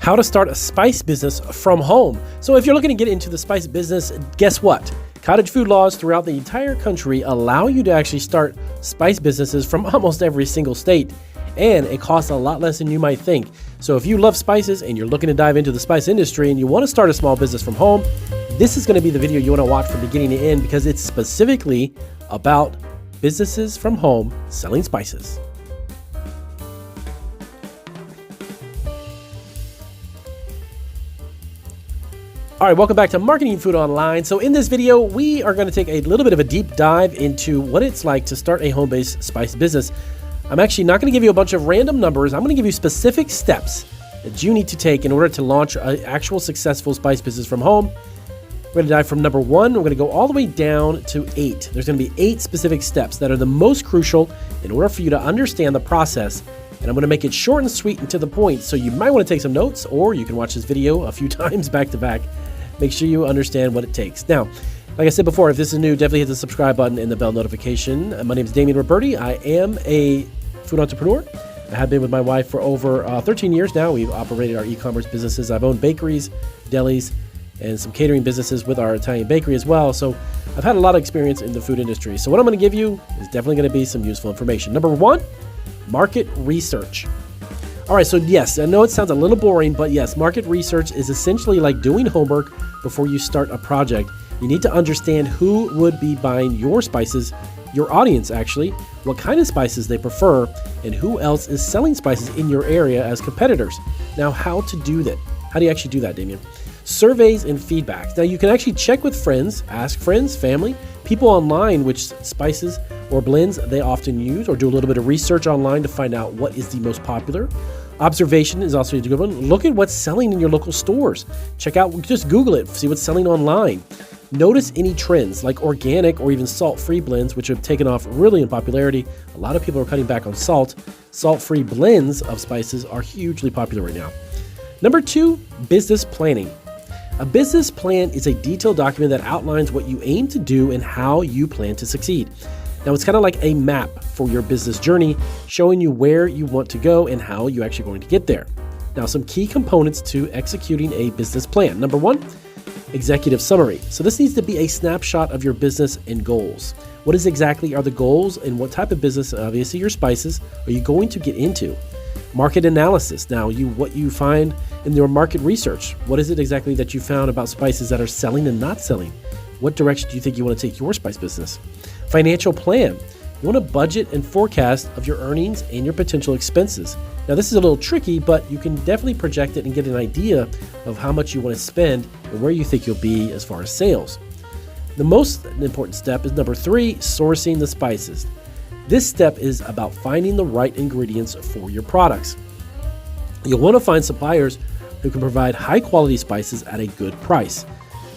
How to start a spice business from home. So if you're looking to get into the spice business, guess what? Cottage food laws throughout the entire country allow you to actually start spice businesses from almost every single state. And it costs a lot less than you might think. So if you love spices and you're looking to dive into the spice industry and you want to start a small business from home, this is going to be the video you want to watch from beginning to end because it's specifically about businesses from home selling spices. All right, welcome back to Marketing Food Online. So in this video, we are going to take a little bit of a deep dive into what it's like to start a home-based spice business. I'm actually not going to give you a bunch of random numbers. I'm going to give you specific steps that you need to take in order to launch an actual successful spice business from home. We're going to dive from number 1. We're going to go all the way down to 8. There's going to be 8 specific steps that are the most crucial in order for you to understand the process. And I'm going to make it short and sweet and to the point. So you might want to take some notes, or you can watch this video a few times back to back. Make sure you understand what it takes. Now, like I said before, if this is new, definitely hit the subscribe button and the bell notification. My name is Damian Roberti. I am a food entrepreneur. I have been with my wife for over 13 years now. We've operated our e-commerce businesses. I've owned bakeries, delis, and some catering businesses with our Italian bakery as well. So I've had a lot of experience in the food industry. So what I'm going to give you is definitely going to be some useful information. Number 1, market research. All right, so yes, I know it sounds a little boring, but yes, market research is essentially like doing homework before you start a project. You need to understand who would be buying your spices, your audience actually, what kind of spices they prefer, and who else is selling spices in your area as competitors. Now, how to do that? How do you actually do that, Damien? Surveys and feedbacks. Now, you can actually check with friends, ask friends, family, people online which spices or blends they often use, or do a little bit of research online to find out what is the most popular. Observation is also a good one. Look at what's selling in your local stores. Check out, just Google it, see what's selling online. Notice any trends like organic or even salt-free blends, which have taken off really in popularity. A lot of people are cutting back on salt. Salt-free blends of spices are hugely popular right now. Number 2, business planning. A business plan is a detailed document that outlines what you aim to do and how you plan to succeed. Now, it's kind of like a map for your business journey, showing you where you want to go and how you're actually going to get there. Now, some key components to executing a business plan. Number 1, executive summary. So this needs to be a snapshot of your business and goals. What exactly are the goals and what type of business, obviously your spices, are you going to get into? Market analysis. Now, what you find in your market research. What is it exactly that you found about spices that are selling and not selling? What direction do you think you want to take your spice business? Financial plan. You want a budget and forecast of your earnings and your potential expenses. Now, this is a little tricky, but you can definitely project it and get an idea of how much you want to spend and where you think you'll be as far as sales. The most important step is number 3, sourcing the spices. This step is about finding the right ingredients for your products. You'll want to find suppliers who can provide high quality spices at a good price.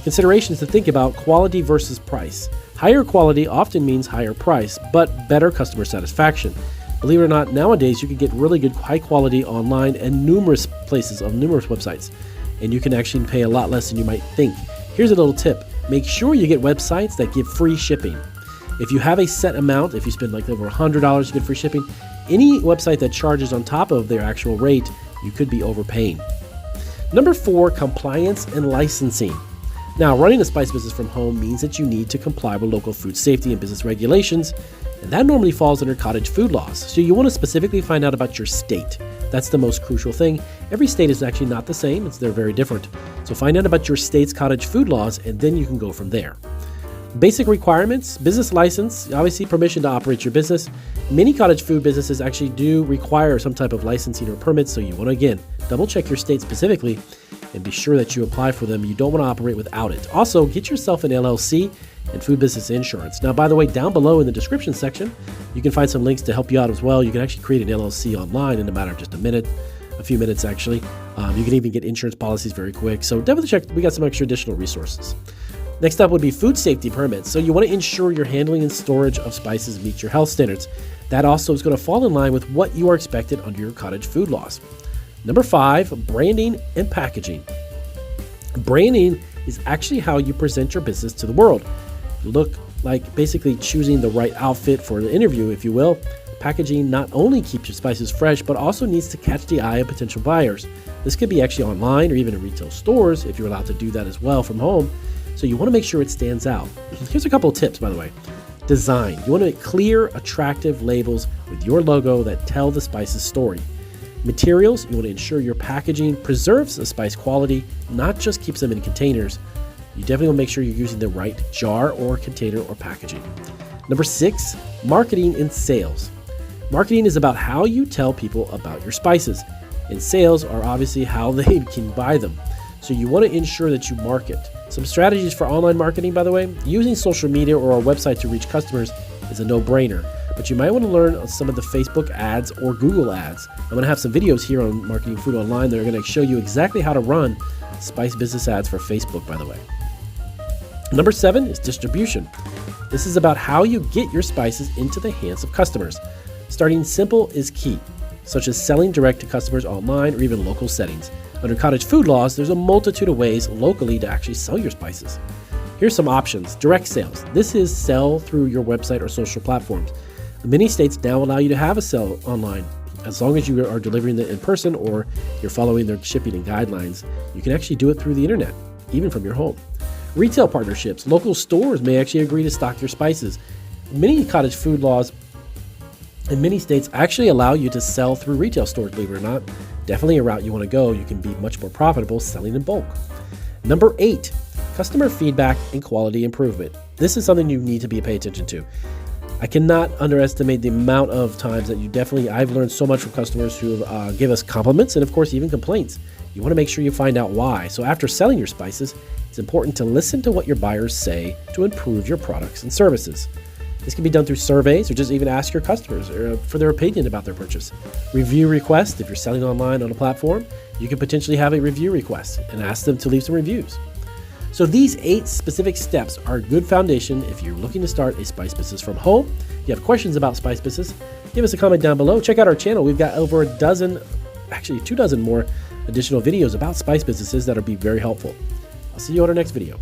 Considerations to think about: quality versus price. Higher quality often means higher price, but better customer satisfaction. Believe it or not, nowadays you can get really good high quality online and numerous places on numerous websites, and you can actually pay a lot less than you might think. Here's a little tip. Make sure you get websites that give free shipping. If you have a set amount, if you spend like over $100, you get free shipping. Any website that charges on top of their actual rate, you could be overpaying. Number 4, compliance and licensing. Now, running a spice business from home means that you need to comply with local food safety and business regulations, and that normally falls under cottage food laws. So you want to specifically find out about your state. That's the most crucial thing. Every state is actually not the same. They're very different. So find out about your state's cottage food laws, and then you can go from there. Basic requirements: business license, obviously permission to operate your business. Many cottage food businesses actually do require some type of licensing or permit, so you want to, again, double check your state specifically and be sure that you apply for them. You don't want to operate without it. Also, get yourself an LLC and food business insurance. Now, by the way, down below in the description section, you can find some links to help you out as well. You can actually create an LLC online in a matter of just a few minutes actually. You can even get insurance policies very quick. So definitely check. We got some extra additional resources. Next up would be food safety permits. So you want to ensure your handling and storage of spices meet your health standards. That also is going to fall in line with what you are expected under your cottage food laws. Number 5, branding and packaging. Branding is actually how you present your business to the world. Look like basically choosing the right outfit for the interview, if you will. Packaging not only keeps your spices fresh, but also needs to catch the eye of potential buyers. This could be actually online or even in retail stores if you're allowed to do that as well from home. So you want to make sure it stands out. Here's a couple of tips, by the way. Design. You want to make clear, attractive labels with your logo that tell the spice's story. Materials. You want to ensure your packaging preserves the spice quality, not just keeps them in containers. You definitely want to make sure you're using the right jar or container or packaging. Number 6, marketing and sales. Marketing is about how you tell people about your spices, and sales are obviously how they can buy them. So you want to ensure that you market. Some strategies for online marketing, by the way, using social media or a website to reach customers is a no-brainer, but you might want to learn some of the Facebook ads or Google ads. I'm going to have some videos here on Marketing Food Online that are going to show you exactly how to run spice business ads for Facebook, by the way. Number 7 is distribution. This is about how you get your spices into the hands of customers. Starting simple is key, such as selling direct to customers online or even local settings. Under cottage food laws, there's a multitude of ways locally to actually sell your spices. Here's some options. Direct sales. This is sell through your website or social platforms. Many states now allow you to have a sell online. As long as you are delivering it in person or you're following their shipping and guidelines, you can actually do it through the internet, even from your home. Retail partnerships. Local stores may actually agree to stock your spices. Many cottage food laws in many states actually allow you to sell through retail stores, believe it or not. Definitely a route you want to go. You can be much more profitable selling in bulk. Number 8, customer feedback and quality improvement. This is something you need to pay attention to. I cannot underestimate the amount of times that I've learned so much from customers who give us compliments and of course even complaints. You want to make sure you find out why. So after selling your spices, it's important to listen to what your buyers say to improve your products and services. This can be done through surveys or just even ask your customers for their opinion about their purchase. Review requests. If you're selling online on a platform, you can potentially have a review request and ask them to leave some reviews. So these 8 specific steps are a good foundation if you're looking to start a spice business from home. If you have questions about spice business, give us a comment down below. Check out our channel. We've got over 2 dozen more additional videos about spice businesses that'll be very helpful. I'll see you on our next video.